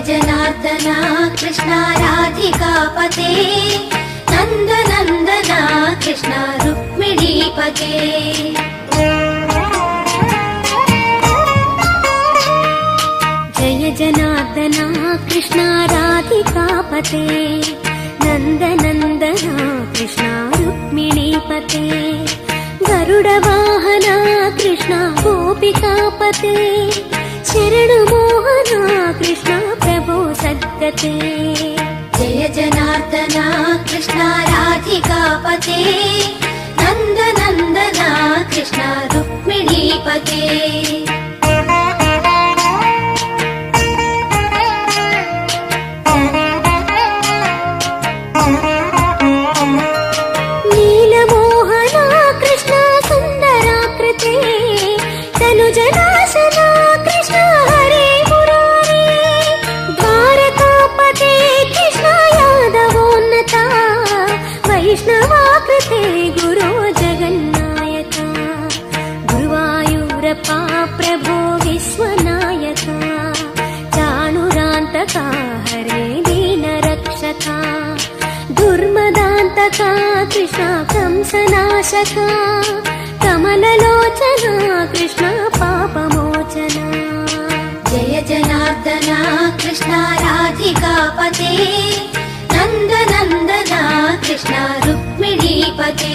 जनार्दना कृष्णा राधिकापते नन्दनन्दना कृष्णा रुक्मिणीपते जय जनार्दना कृष्णा राधिकापते नन्दनन्दना कृष्णा रुक्मिणीपते गरुडवाहना कृष्णा गोपिकापते शरणुमोहना कृष्णा प्रभो सद्गते जय जनार्दना कृष्णा राधिकापते नन्दनन्दना कृष्णा रुक्मिणीपते नीलमोहना कृष्णा सुन्दराकृते तनुजनाशना कृष्णा हरे मुरारे द्वारकापते कृष्णा यादवोन्नता वैष्णवाकृते गुरो जगन्नायका गुरुवायूरप्पा प्रभो विश्वनायका चाणुरान्तका हरे दीनरक्षका दुर्मदान्तका कृष्णा कंसनाशका कमललोचना कृष्णा पापमोचना जय जनार्दना कृष्णा राधिकापते नन्दनन्दना कृष्णा रुक्मिणीपते